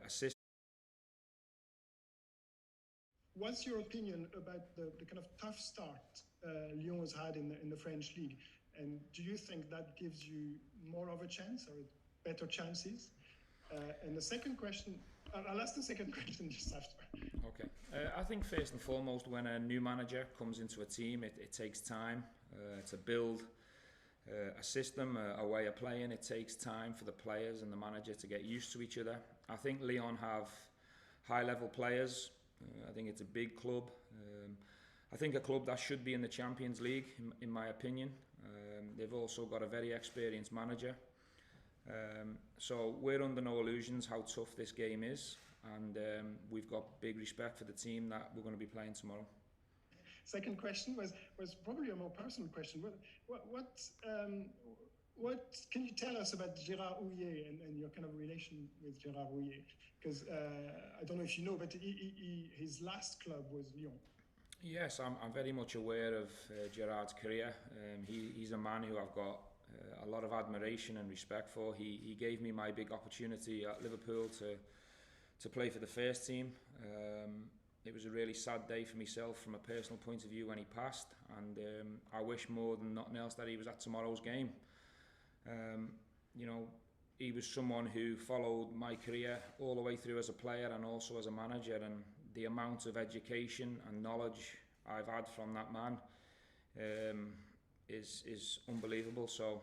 assist. What's your opinion about the kind of tough start Lyon has had in the French league? And do you think that gives you more of a chance or better chances? And the second question, I'll ask the second question just after. Okay. I think first and foremost, when a new manager comes into a team, it takes time to build a system, a way of playing. It takes time for the players and the manager to get used to each other. I think Lyon have high-level players. I think it's a big club. I think a club that should be in the Champions League, in my opinion. They've also got a very experienced manager. So we're under no illusions how tough this game is, and we've got big respect for the team that we're going to be playing tomorrow. Second question was probably a more personal question. What can you tell us about Gerrard and your kind of relation with Gerrard? Because I don't know if you know, but his last club was Lyon. Yes, I'm very much aware of Gerrard's career. He's a man who I've got a lot of admiration and respect for. He gave me my big opportunity at Liverpool to play for the first team. It was a really sad day for myself from a personal point of view when he passed, and I wish more than nothing else that he was at tomorrow's game. You know, he was someone who followed my career all the way through as a player and also as a manager, and the amount of education and knowledge I've had from that man is unbelievable. So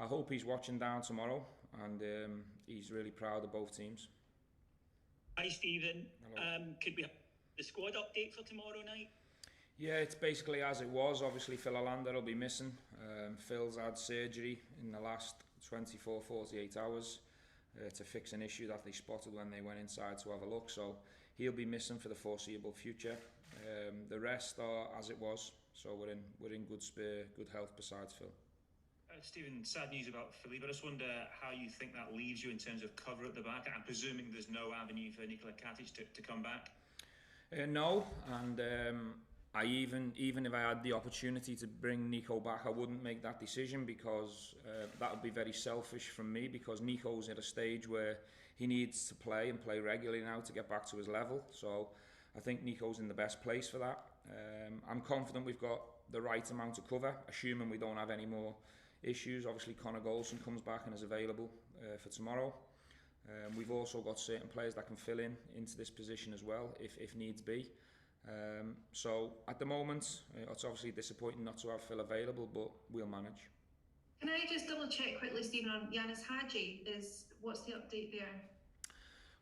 I hope he's watching down tomorrow, and he's really proud of both teams. Hi Stephen, could we have the squad update for tomorrow night? Yeah, it's basically as it was. Obviously Phil Hollander will be missing. Phil's had surgery in the last 24-48 hours to fix an issue that they spotted when they went inside to have a look, so he'll be missing for the foreseeable future. The rest are as it was, so we're in good health besides Phil. Stephen, sad news about Philippe. I just wonder how you think that leaves you in terms of cover at the back. I'm presuming there's no avenue for Nikola Katic to come back. No, and I even if I had the opportunity to bring Nico back, I wouldn't make that decision, because that would be very selfish from me, because Nico's at a stage where he needs to play and play regularly now to get back to his level. So I think Nico's in the best place for that. I'm confident we've got the right amount of cover, assuming we don't have any more issues. Obviously Conor Golson comes back and is available for tomorrow. We've also got certain players that can fill into this position as well if needs be. So at the moment it's obviously disappointing not to have Phil available, but we'll manage. Can I just double check quickly, Stephen, on Yanis Hadji? What's the update there?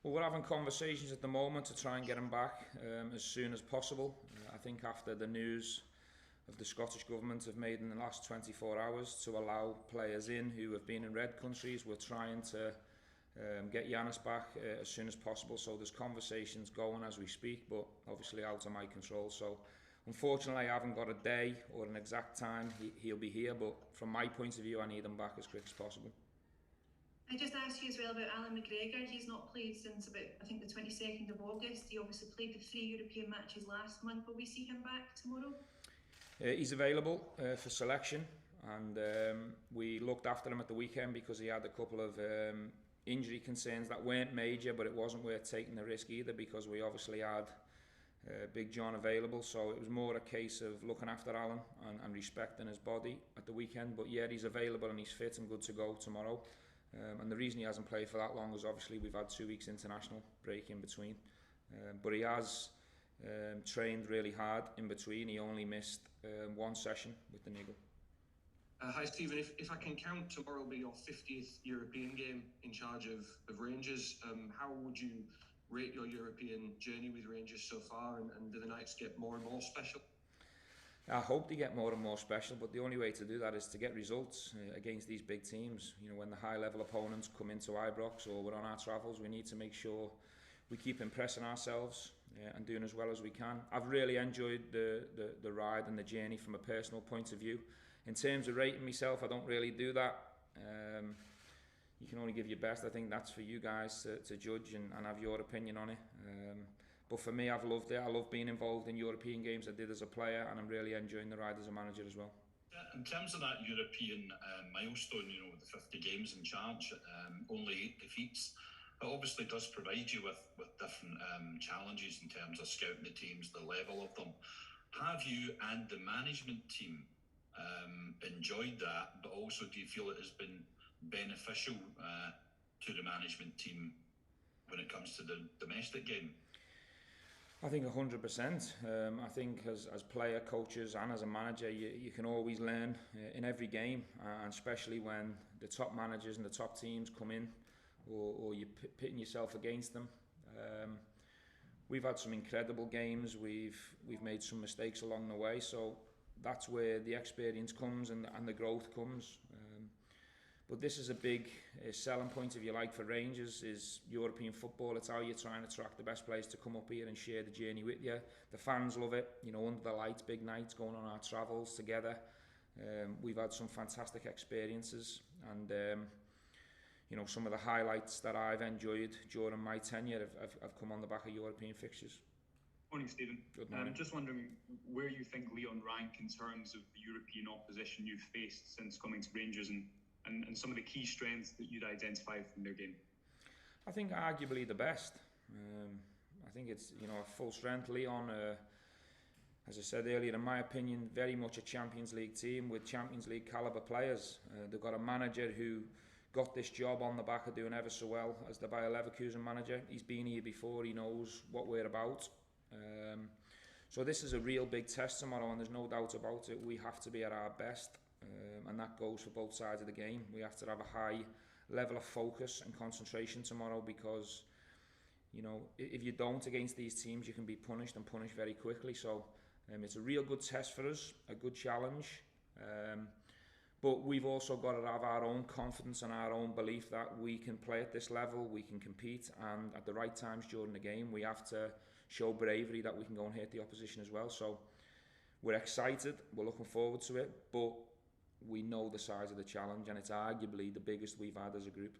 Well, we're having conversations at the moment to try and get him back as soon as possible. I think after the news of the Scottish Government have made in the last 24 hours to allow players in who have been in red countries, we're trying to get Yanis back as soon as possible. So there's conversations going as we speak, but obviously out of my control. So unfortunately I haven't got a day or an exact time he'll be here, but from my point of view I need him back as quick as possible. I just asked you as well about Alan McGregor. He's not played since about, I think, the 22nd of August. He obviously played the 3 European matches last month. Will we see him back tomorrow? He's available for selection, and we looked after him at the weekend because he had a couple of injury concerns that weren't major, but it wasn't worth taking the risk either, because we obviously had Big John available. So it was more a case of looking after Alan and respecting his body at the weekend. But yeah, he's available and he's fit and good to go tomorrow. And the reason he hasn't played for that long is obviously we've had 2 weeks international break in between. But he has trained really hard in between. He only missed 1 session with the niggle. Hi Stephen, if I can count, tomorrow will be your 50th European game in charge of Rangers. How would you rate your European journey with Rangers so far, and do the nights get more and more special? I hope they get more and more special, but the only way to do that is to get results against these big teams. You know, when the high-level opponents come into Ibrox or we're on our travels, we need to make sure we keep impressing ourselves and doing as well as we can. I've really enjoyed the ride and the journey from a personal point of view. In terms of rating myself, I don't really do that. You can only give your best. I think that's for you guys to judge and have your opinion on it. But for me, I've loved it. I love being involved in European games. I did as a player, and I'm really enjoying the ride as a manager as well. In terms of that European milestone, you know, the 50 games in charge, only 8 defeats. It obviously does provide you with different challenges in terms of scouting the teams, the level of them. Have you and the management team enjoyed that, but also do you feel it has been beneficial to the management team when it comes to the domestic game? I think 100%. I think as player, coaches and as a manager, you can always learn in every game, and especially when the top managers and the top teams come in, or you're pitting yourself against them. We've had some incredible games. We've made some mistakes along the way, so that's where the experience comes and the growth comes. But this is a big selling point, if you like, for Rangers, is European football. It's how you're trying to attract the best players to come up here and share the journey with you. The fans love it, you know, under the lights, big nights, going on our travels together. We've had some fantastic experiences, and you know, some of the highlights that I've enjoyed during my tenure have come on the back of European fixtures. Morning, Stephen. Good morning. Just wondering where you think Lyon rank in terms of the European opposition you've faced since coming to Rangers, and some of the key strengths that you'd identify from their game. I think arguably the best. I think it's, you know, a full strength Lyon. As I said earlier, in my opinion, very much a Champions League team with Champions League calibre players. They've got a manager who got this job on the back of doing ever so well as the Bayer Leverkusen manager. He's been here before, he knows what we're about. So this is a real big test tomorrow, and there's no doubt about it. We have to be at our best, and that goes for both sides of the game. We have to have a high level of focus and concentration tomorrow, because, you know, if you don't against these teams, you can be punished, and punished very quickly. So it's a real good test for us, a good challenge. But we've also got to have our own confidence and our own belief that we can play at this level, we can compete, and at the right times during the game, we have to show bravery that we can go and hit the opposition as well. So we're excited, we're looking forward to it, but we know the size of the challenge, and it's arguably the biggest we've had as a group.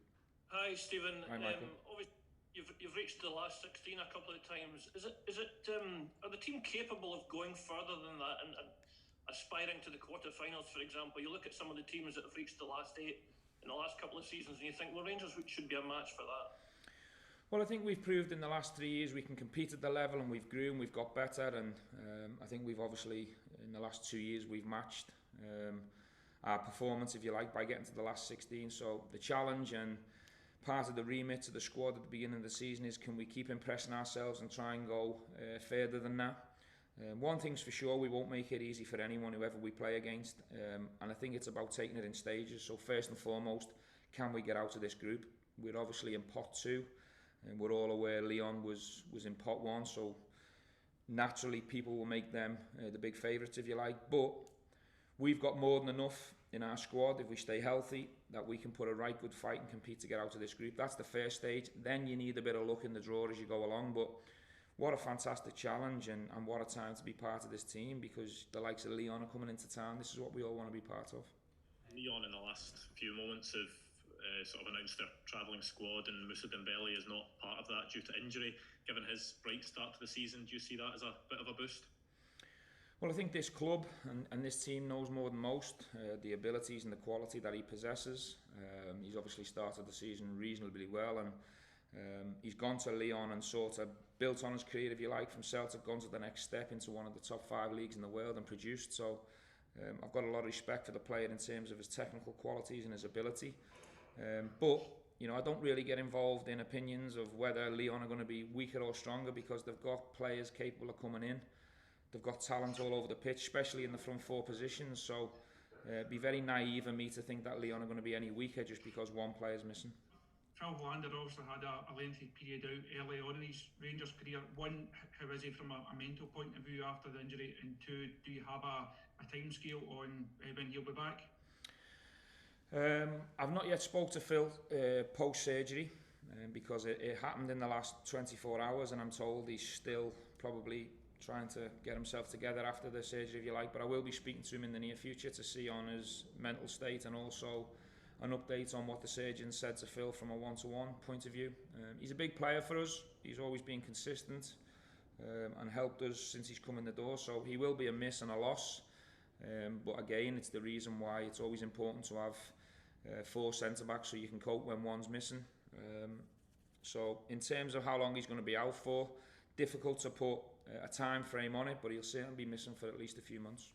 Hi, Stephen. Hi, Michael. Obviously, you've reached the last 16 a couple of times. Are the team capable of going further than that and aspiring to the quarterfinals, for example? You look at some of the teams that have reached the last 8 in the last couple of seasons, and you think, well, Rangers should be a match for that. Well, I think we've proved in the last 3 years we can compete at the level, and we've grown, we've got better, and I think we've obviously, in the last 2 years, we've matched our performance, if you like, by getting to the last 16. So the challenge and part of the remit to the squad at the beginning of the season is, can we keep impressing ourselves and try and go further than that? One thing's for sure, we won't make it easy for anyone, whoever we play against, and I think it's about taking it in stages. So first and foremost, can we get out of this group? We're obviously in pot 2, and we're all aware Lyon was in pot 1, so naturally people will make them the big favourites, if you like. But we've got more than enough in our squad, if we stay healthy, that we can put a right good fight and compete to get out of this group. That's the first stage. Then you need a bit of luck in the draw as you go along. But what a fantastic challenge, and what a time to be part of this team, because the likes of Lyon are coming into town. This is what we all want to be part of. Lyon in the last few moments have sort of announced their travelling squad, and Moussa Dembele is not part of that due to injury. Given his bright start to the season, do you see that as a bit of a boost? Well, I think this club and this team knows more than most the abilities and the quality that he possesses. He's obviously started the season reasonably well, and he's gone to Lyon and sort of built on his career, if you like, from Celtic, gone to the next step into one of the top 5 leagues in the world and produced. So I've got a lot of respect for the player in terms of his technical qualities and his ability. But, you know, I don't really get involved in opinions of whether Lyon are going to be weaker or stronger, because they've got players capable of coming in. They've got talent all over the pitch, especially in the front 4 positions. So it'd be very naive of me to think that Lyon are going to be any weaker just because one player is missing. Phil Hollander also had a lengthy period out early on in his Rangers career. One, how is he from a mental point of view after the injury? And two, do you have a time scale on when he'll be back? I've not yet spoke to Phil post-surgery because it happened in the last 24 hours, and I'm told he's still probably trying to get himself together after the surgery, if you like. But I will be speaking to him in the near future to see on his mental state, and also an update on what the surgeon said to Phil from a one-to-one point of view. He's a big player for us. He's always been consistent and helped us since he's come in the door. So he will be a miss and a loss. But again, it's the reason why it's always important to have 4 centre-backs so you can cope when one's missing. So in terms of how long he's going to be out for, difficult to put a time frame on it, but he'll certainly be missing for at least a few months.